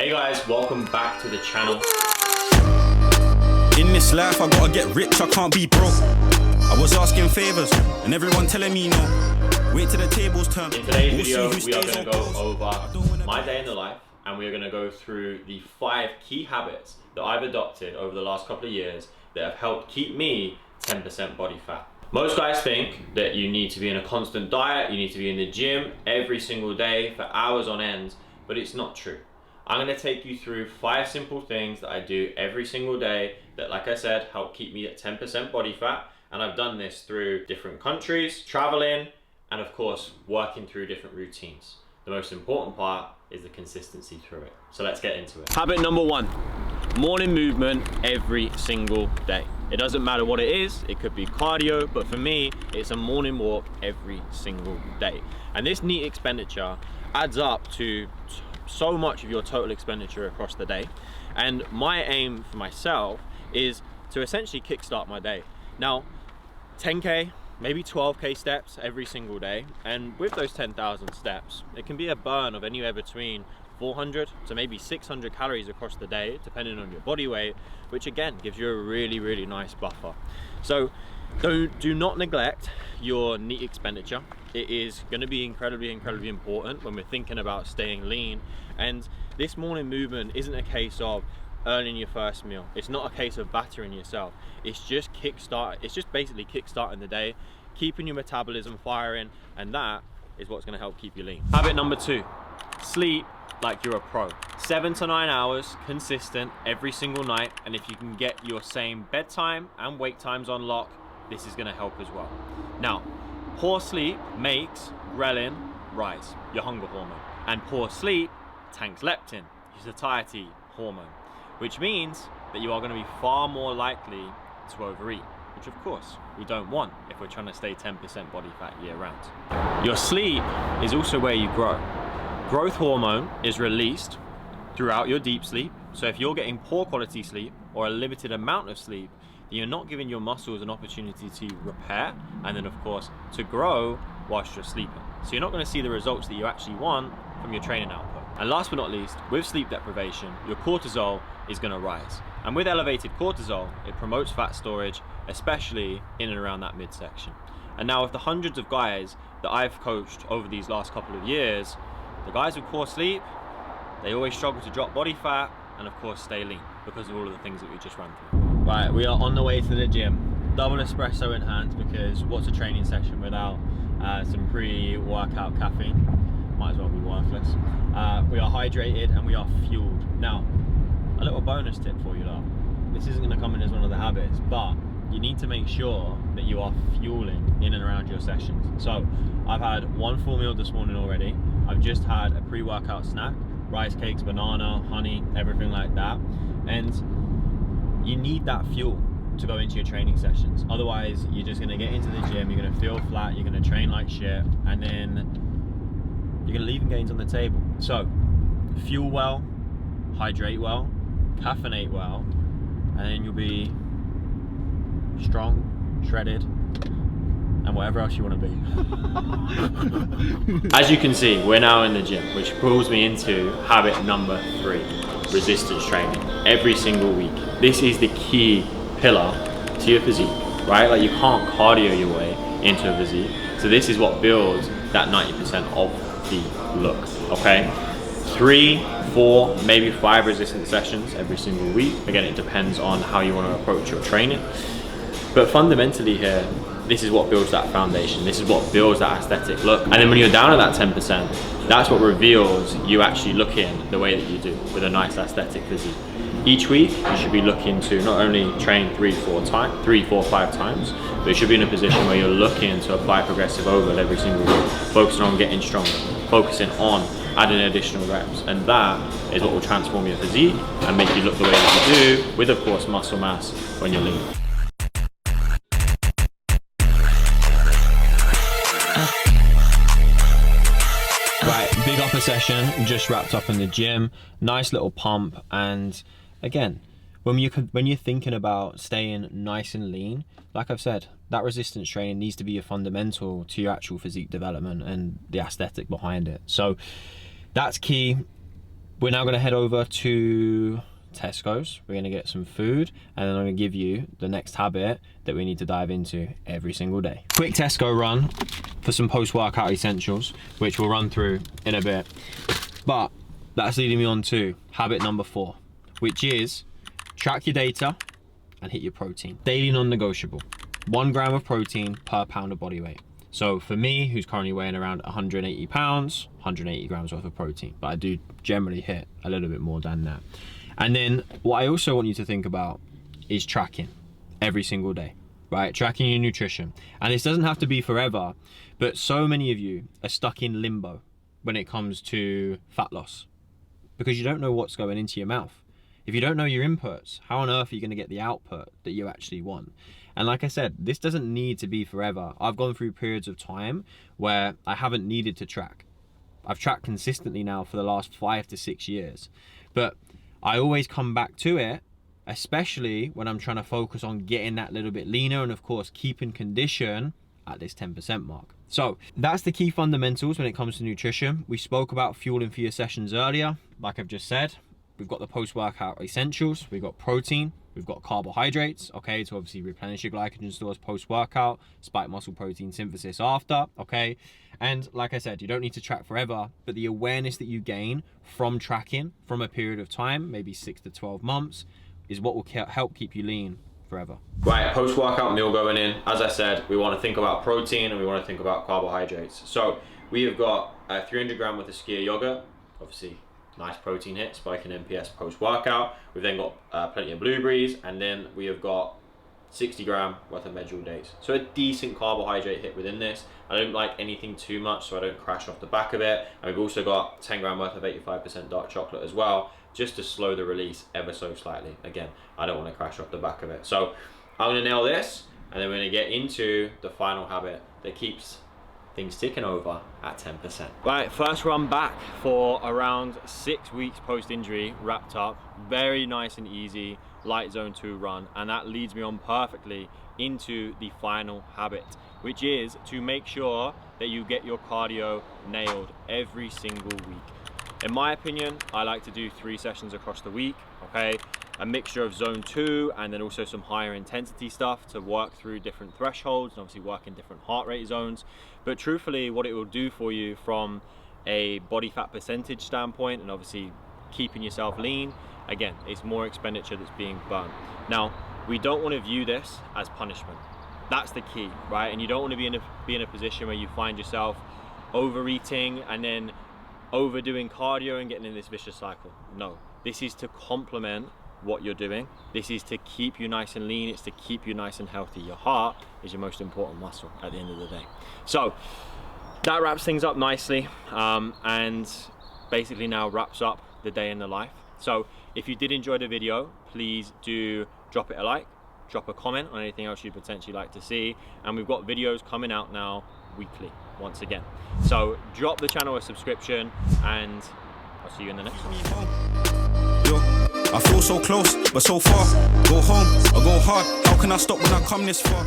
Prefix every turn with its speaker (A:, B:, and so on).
A: Hey guys, welcome back to the channel.
B: In this life I gotta get rich, I can't be broke. I was asking favors and everyone telling me no. Wait till the tables turn.
A: In today's video, we are going to go over my day in the life, and we are going to go through the 5 key habits that I've adopted over the last couple of years that have helped keep me 10% body fat. Most guys think that you need to be in a constant diet, you need to be in the gym every single day for hours on end, but it's not true. I'm going to take you through 5 simple things that I do every single day that, like I said, help keep me at 10% body fat. And I've done this through different countries, traveling, and of course, working through different routines. The most important part is the consistency through it. So let's get into it. Habit number 1, morning movement every single day. It doesn't matter what it is, it could be cardio, but for me, it's a morning walk every single day. And this neat expenditure adds up to so much of your total expenditure across the day. And my aim for myself is to essentially kickstart my day. Now, 10K, maybe 12K steps every single day. And with those 10,000 steps, it can be a burn of anywhere between 400 to maybe 600 calories across the day, depending on your body weight, which again, gives you a really, really nice buffer. So do not neglect your neat expenditure. It is going to be incredibly important when we're thinking about staying lean. And this morning movement isn't a case of earning your first meal. It's not a case of battering yourself. It's just basically kickstarting the day, keeping your metabolism firing, and that is what's going to help keep you lean. Habit number 2, sleep like you're a pro. 7 to 9 hours consistent every single night, and if you can get your same bedtime and wake times on lock, this is going to help as well. Now, poor sleep makes ghrelin rise, your hunger hormone, and poor sleep tanks leptin, your satiety hormone, which means that you are going to be far more likely to overeat, which of course we don't want if we're trying to stay 10% body fat year round. Your sleep is also where you grow. Growth hormone is released throughout your deep sleep, so if you're getting poor quality sleep or a limited amount of sleep, then you're not giving your muscles an opportunity to repair and then of course to grow whilst you're sleeping. So you're not going to see the results that you actually want from your training output. And last but not least, with sleep deprivation, your cortisol is going to rise. And with elevated cortisol, it promotes fat storage, especially in and around that midsection. And now with the hundreds of guys that I've coached over these last couple of years, the guys with poor sleep, they always struggle to drop body fat and of course stay lean because of all of the things that we just ran through. Right, we are on the way to the gym. Double espresso in hand, because what's a training session without some pre-workout caffeine? Might as well be worthless. We are hydrated and we are fueled. Now, a little bonus tip for you though. This isn't going to come in as one of the habits, but you need to make sure that you are fueling in and around your sessions. So I've had 1 full meal this morning already. I've just had a pre-workout snack, rice cakes, banana, honey, everything like that. And you need that fuel to go into your training sessions. Otherwise, you're just going to get into the gym, you're going to feel flat, you're going to train like shit, and then you're going to leave gains on the table. So fuel well, hydrate well, caffeinate well, and then you'll be strong, shredded, and whatever else you want to be. As you can see, we're now in the gym, which pulls me into habit number 3, resistance training every single week. This is the key pillar to your physique, right? Like, you can't cardio your way into a physique. So this is what builds that 90% of the look, okay? 3, 4, maybe 5 resistance sessions every single week. Again, it depends on how you want to approach your training. But fundamentally here, this is what builds that foundation. This is what builds that aesthetic look. And then when you're down at that 10%, that's what reveals you actually looking the way that you do, with a nice aesthetic physique. Each week, you should be looking to not only train 3, 4, 5 times, but you should be in a position where you're looking to apply progressive overload every single week, focusing on getting stronger, focusing on adding additional reps. And that is what will transform your physique and make you look the way that you do, with of course muscle mass when you're lean. Right, big upper session, just wrapped up in the gym, nice little pump. And again, when you're thinking about staying nice and lean, like I've said, that resistance training needs to be a fundamental to your actual physique development and the aesthetic behind it. So that's key. We're now gonna head over to Tesco's. We're gonna get some food, and then I'm gonna give you the next habit that we need to dive into every single day. Quick Tesco run for some post-workout essentials, which we'll run through in a bit. But that's leading me on to habit number 4, which is track your data and hit your protein. Daily non-negotiable. 1 gram of protein per pound of body weight. So for me, who's currently weighing around 180 pounds, 180 grams worth of protein, but I do generally hit a little bit more than that. And then what I also want you to think about is tracking every single day, right? Tracking your nutrition. And this doesn't have to be forever, but so many of you are stuck in limbo when it comes to fat loss because you don't know what's going into your mouth. If you don't know your inputs, how on earth are you going to get the output that you actually want? And like I said, this doesn't need to be forever. I've gone through periods of time where I haven't needed to track. I've tracked consistently now for the last 5 to 6 years. But I always come back to it, especially when I'm trying to focus on getting that little bit leaner and of course keeping condition at this 10% mark. So that's the key fundamentals when it comes to nutrition. We spoke about fueling for your sessions earlier. Like I've just said, we've got the post-workout essentials, we've got protein, we've got carbohydrates, okay, to obviously replenish your glycogen stores post-workout, spike muscle protein synthesis after, okay? And like I said, you don't need to track forever, but the awareness that you gain from tracking from a period of time, maybe 6 to 12 months, is what will help keep you lean forever. Right, post-workout meal going in. As I said, we want to think about protein and we want to think about carbohydrates. So we have got 300 gram worth of skyr yogurt, obviously nice protein hit, spiking NPS post-workout. We've then got plenty of blueberries, and then we have got 60 gram worth of medjool dates. So a decent carbohydrate hit within this. I don't like anything too much so I don't crash off the back of it. And we've also got 10 gram worth of 85% dark chocolate as well, just to slow the release ever so slightly. Again, I don't want to crash off the back of it. So I'm gonna nail this, and then we're gonna get into the final habit that keeps things ticking over at 10%. Right, first run back for around 6 weeks post-injury, wrapped up. Very nice and easy, light zone 2 run, and that leads me on perfectly into the final habit, which is to make sure that you get your cardio nailed every single week. In my opinion, I like to do 3 sessions across the week, okay? A mixture of zone 2 and then also some higher intensity stuff to work through different thresholds and obviously work in different heart rate zones. But truthfully, what it will do for you from a body fat percentage standpoint and obviously keeping yourself lean, again, it's more expenditure that's being burnt. Now, we don't want to view this as punishment. That's the key, right? And you don't want to be in a position where you find yourself overeating and then overdoing cardio and getting in this vicious cycle. No, this is to complement what you're doing. This is to keep you nice and lean. It's to keep you nice and healthy. Your heart is your most important muscle at the end of the day. So that wraps things up nicely, and basically now wraps up the day in the life. So if you did enjoy the video, please do drop it a like, drop a comment on anything else you'd potentially like to see, and we've got videos coming out now weekly once again. So drop the channel a subscription, and I'll see you in the next one.
B: Yo, I feel so close, but so far. Go home or go hard. How can I stop when I come this far?